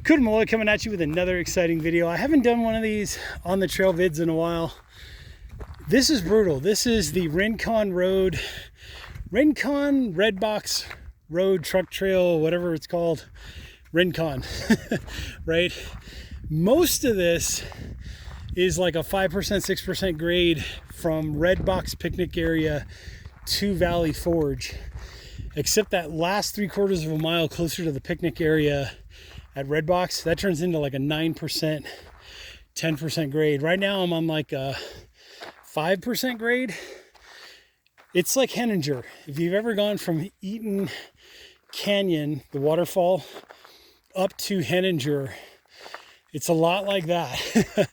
Good Malloy coming at you with another exciting video. I haven't done one of these on the trail vids in a while. This is brutal. This is the Rincon Red Box Road truck trail, whatever it's called, Rincon, right? Most of this is like a 5%, 6% grade from Red Box picnic area to Valley Forge, except that last 3/4 of a mile closer to the picnic area at Red Box, that turns into like a 9%, 10% grade. Right now I'm on like a 5% grade. It's like Henninger. If you've ever gone from Eaton Canyon, the waterfall, up to Henninger, it's a lot like that.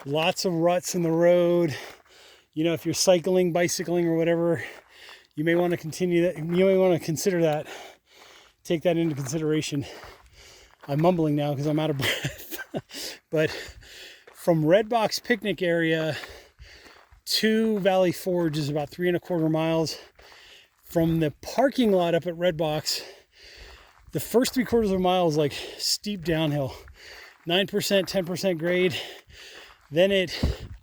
Lots of ruts in the road. You know, if you're cycling, bicycling, or whatever, you may want to continue that. You may want to consider that. Take that into consideration. I'm mumbling now because I'm out of breath. But from Red Box picnic area to Valley Forge is about 3¼ miles. From the parking lot up at Red Box, the first 3/4 of a mile is like steep downhill, 9%, 10% grade. Then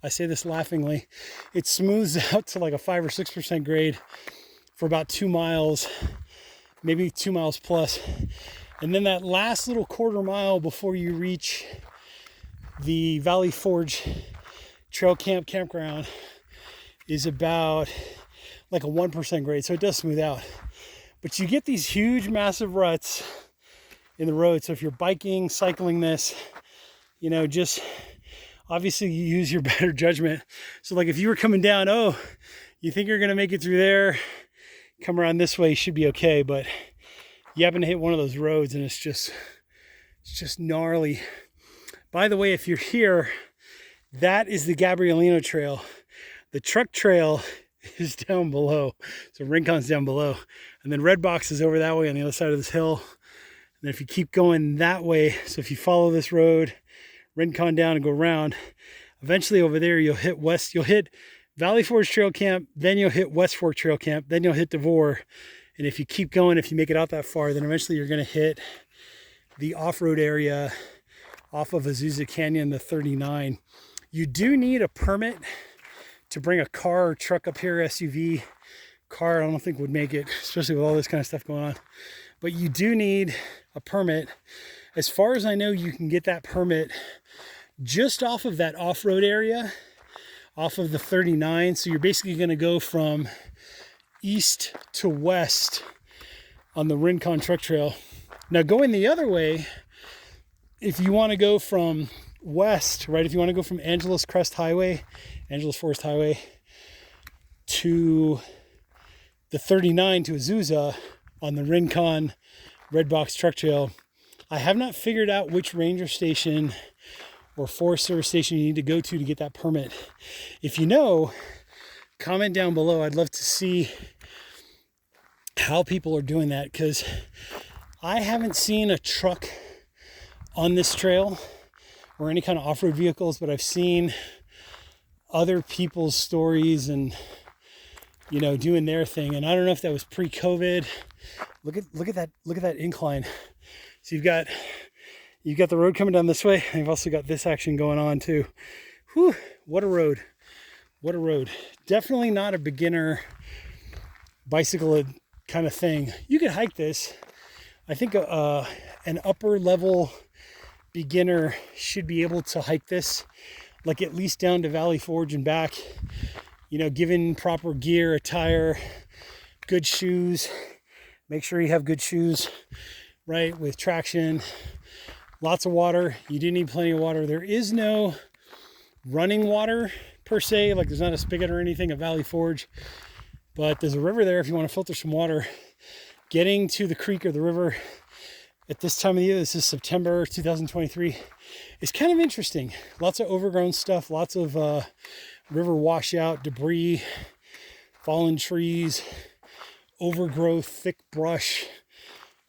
I say this laughingly, it smooths out to like a 5 or 6% grade for about 2 miles, maybe 2 miles plus. And then that last little 1/4 mile before you reach the Valley Forge Trail Campground is about like a 1% grade. So it does smooth out. But you get these huge, massive ruts in the road. So if you're biking, cycling this, you know, just obviously you use your better judgment. So like if you were coming down, oh, you think you're going to make it through there, come around this way, you should be okay. But you happen to hit one of those roads and it's just gnarly. By the way, if you're here, that is the Gabrielino Trail. The truck trail is down below. So Rincon's down below. And then Red Box is over that way on the other side of this hill. And then if you keep going that way, so if you follow this road, Rincon down and go around, eventually over there you'll hit west, you'll hit Valley Forge Trail Camp, then you'll hit West Fork Trail Camp, then you'll hit DeVore. And if you keep going, if you make it out that far, then eventually you're going to hit the off-road area off of Azusa Canyon, the 39. You do need a permit to bring a car or truck up here. SUV car, I don't think would make it, especially with all this kind of stuff going on. But you do need a permit. As far as I know, you can get that permit just off of that off-road area, off of the 39. So you're basically going to go from east to west on the Rincon truck trail. Now going the other way, if you want to go from west, right, if you want to go from Angeles Crest Highway, Angeles Forest Highway, to the 39 to Azusa on the Rincon Red Box truck trail, I have not figured out which ranger station or Forest Service station you need to go to get that permit. If you know, comment down below. I'd love to see how people are doing that, because I haven't seen a truck on this trail or any kind of off-road vehicles, but I've seen other people's stories and, you know, doing their thing. And I don't know if that was pre-COVID. Look at that incline. So you've got the road coming down this way, and you've also got this action going on too. Whew, what a road. What a road. Definitely not a beginner bicycle kind of thing. You could hike this. I think an upper level beginner should be able to hike this, like at least down to Valley Forge and back, you know, given proper gear, attire, good shoes. Make sure you have good shoes, right, with traction, lots of water. You do need plenty of water. There is no running water per se, like there's not a spigot or anything at Valley Forge, but there's a river there if you want to filter some water. Getting to the creek or the river at this time of the year, this is September 2023, is kind of interesting. Lots of overgrown stuff, lots of river washout, debris, fallen trees, overgrowth, thick brush,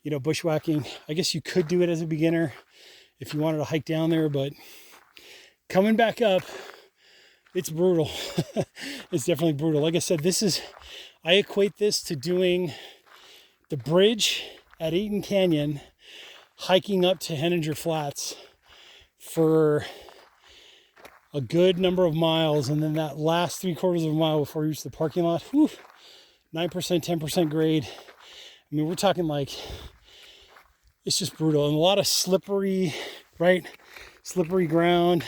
you know, bushwhacking. I guess you could do it as a beginner if you wanted to hike down there, but coming back up, it's brutal. It's definitely brutal. Like I said, I equate this to doing the bridge at Eaton Canyon hiking up to Henninger Flats for a good number of miles, and then that last 3/4 of a mile before we reach the parking lot, 9%, 10% grade. I mean, we're talking like, it's just brutal, and a lot of slippery, right? Slippery ground,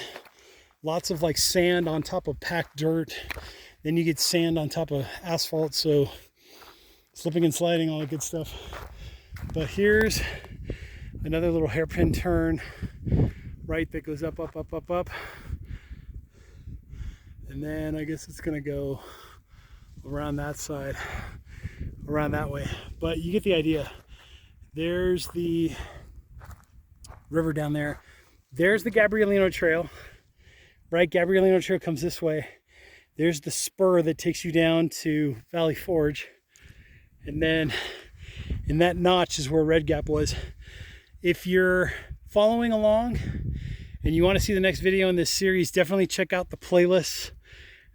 lots of like sand on top of packed dirt. Then you get sand on top of asphalt, so slipping and sliding, all that good stuff. But here's another little hairpin turn, right, that goes up, up, up, up, up. And then I guess it's gonna go around that side, around that way. But you get the idea. There's the river down there. There's the Gabrielino Trail, right? Gabrielino Trail comes this way. There's the spur that takes you down to Valley Forge. And then in that notch is where Red Gap was. If you're following along and you want to see the next video in this series, definitely check out the playlists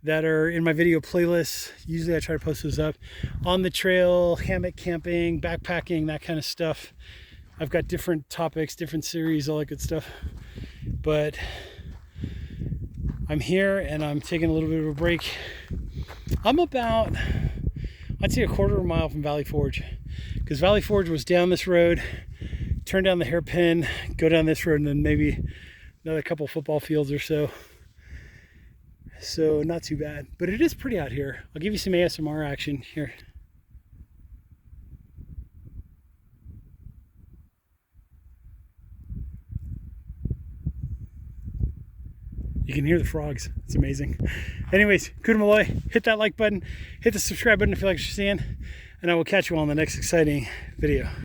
that are in my video playlists. Usually I try to post those up. On the trail, hammock camping, backpacking, that kind of stuff. I've got different topics, different series, all that good stuff. But I'm here and I'm taking a little bit of a break. I'm about, I'd say, a 1/4 of a mile from Valley Forge, because Valley Forge was down this road, turn down the hairpin, go down this road, and then maybe another couple football fields or so. So not too bad, but it is pretty out here. I'll give you some ASMR action here. You can hear the frogs. It's amazing. Anyways, Kudamaloi, hit that like button, hit the subscribe button if you like what you're seeing, and I will catch you all in the next exciting video.